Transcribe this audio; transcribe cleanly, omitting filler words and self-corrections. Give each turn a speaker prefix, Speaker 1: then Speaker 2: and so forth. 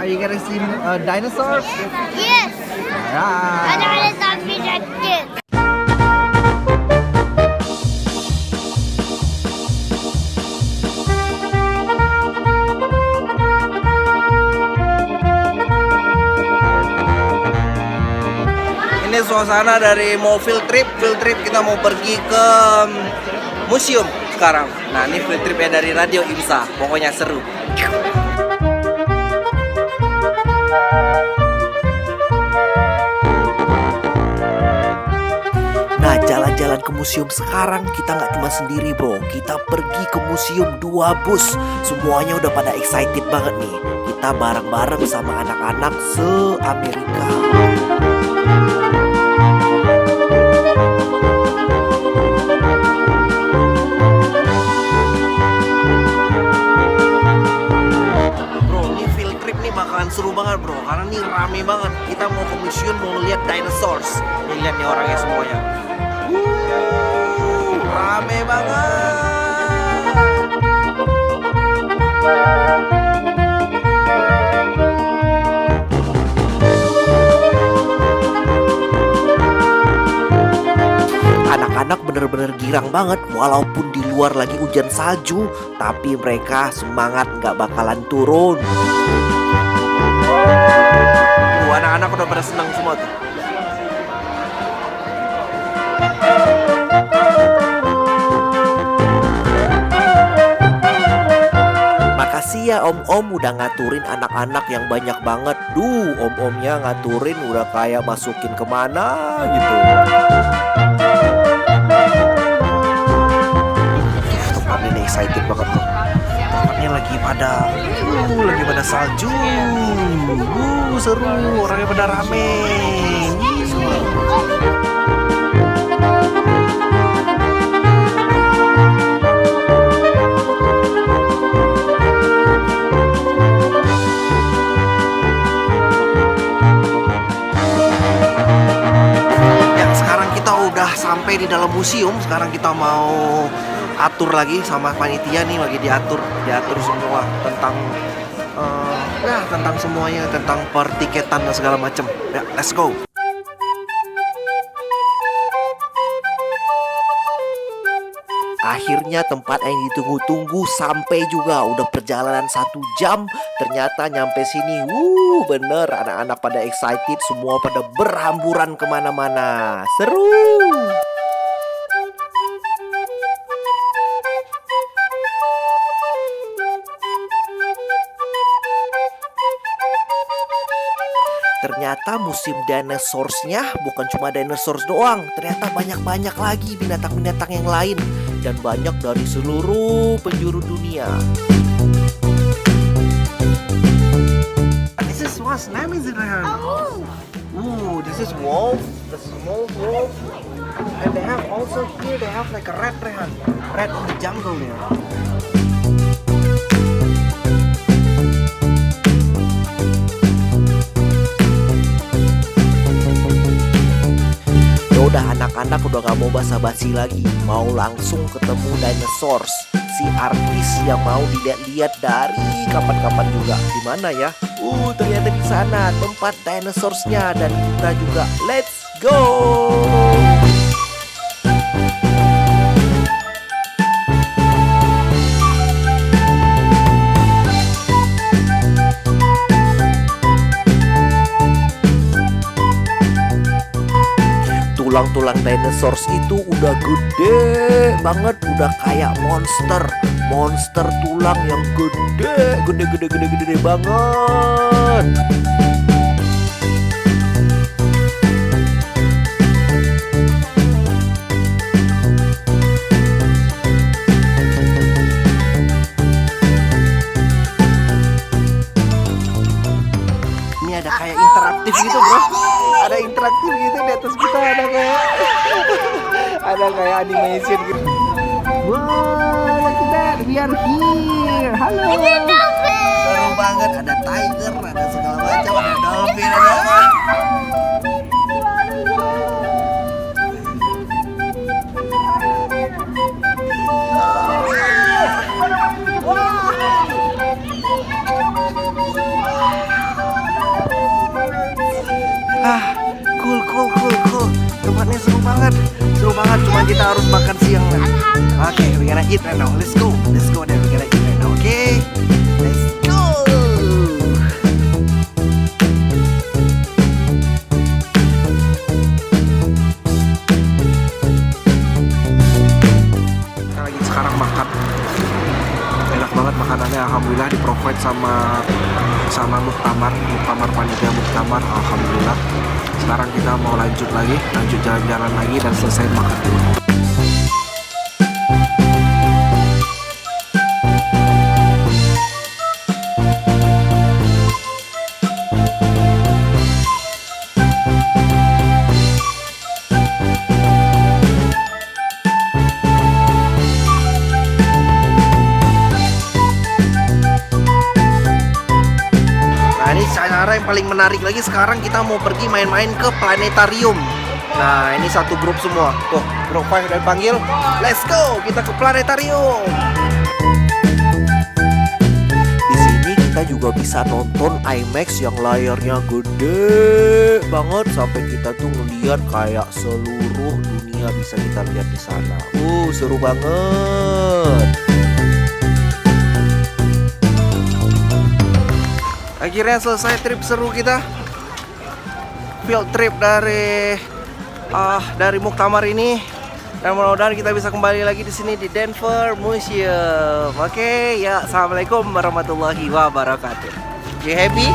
Speaker 1: Are you gonna see dinosaurs?
Speaker 2: Yes.
Speaker 1: Yeah.
Speaker 2: Ada tapi sakit.
Speaker 1: Ini suasana dari mau field trip kita mau pergi ke museum sekarang. Nah ini field tripnya dari Radio IMSA, pokoknya seru. Nah jalan-jalan ke museum sekarang kita nggak cuma sendiri bro, kita pergi ke museum 2 bus. Semuanya udah pada excited banget nih. Kita bareng-bareng sama anak-anak se-Amerika. Seru banget bro, karena ini rame banget. Kita mau ke museum, mau lihat dinosaurs. Nih lihat nih orangnya semuanya. Rame banget. Anak-anak bener-bener girang banget. Walaupun di luar lagi hujan salju, tapi mereka semangat nggak bakalan turun. Anak-anak udah pada senang semua tuh. Makasih ya om-om udah ngaturin anak-anak yang banyak banget. Om-omnya ngaturin udah kayak masukin kemana gitu. Tempatnya ini excited banget tuh. Tempatnya lagi pada salju. Seru, orangnya pada rame. Ya, sekarang kita udah sampai di dalam museum. Sekarang kita mau atur lagi sama panitia nih, lagi diatur semua tentang tentang semuanya, tentang pertiketan dan segala macam. Ya, let's go. Akhirnya tempat yang ditunggu-tunggu sampai juga. Udah perjalanan 1 jam, ternyata nyampe sini. Bener, anak-anak pada excited, semua pada berhamburan kemana-mana. Seru. Ternyata musim dinosaurusnya bukan cuma dinosaurus doang. Ternyata banyak-banyak lagi binatang-binatang yang lain. Dan banyak dari seluruh penjuru dunia. This is what's name is it, Rehan? This is wolf, the small wolf. And they have also here, they have like a rat, Rehan. Rat in the jungle there. Udah anak-anak udah gak mau basa-basi lagi, mau langsung ketemu dinosaurs. Si artis yang mau dilihat-lihat dari kapan-kapan juga. Di mana ya? Ternyata di sana tempat dinosaursnya, dan kita juga let's go. Tulang-tulang dinosaurus itu udah gede banget, udah kayak monster tulang yang gede banget. Ini ada kayak interaktif gitu bro. Ada interaktif gitu di atas kita, ada kayak animation gitu. Wow, look at that, we are here. Halo. Seru banget, ada tiger, ada segala macam, ada dolphin, ada. Cool. Tempatnya seru banget. Cuma kita harus makan siang lah. Oke, we're gonna eat right now. Let's go then. We're gonna eat right now. Okay, let's go. Kita lagi sekarang makan. Enak banget makanannya, alhamdulillah di-provide sama Muktamar panitia Muktamar, alhamdulillah. Sekarang kita mau lanjut jalan-jalan lagi dan selesai makan dulu. Cara yang paling menarik lagi, sekarang kita mau pergi main-main ke planetarium. Nah, ini satu grup semua. Tuh, grup 5 udah panggil. Let's go, kita ke planetarium. Di sini kita juga bisa nonton IMAX yang layarnya gede banget sampai kita tuh ngeliat kayak seluruh dunia bisa kita lihat di sana. Seru banget. Akhirnya selesai trip seru kita, field trip dari Muktamar ini, dan mudah-mudahan kita bisa kembali lagi di sini di Denver Museum. Oke, ya, assalamualaikum warahmatullahi wabarakatuh. You happy?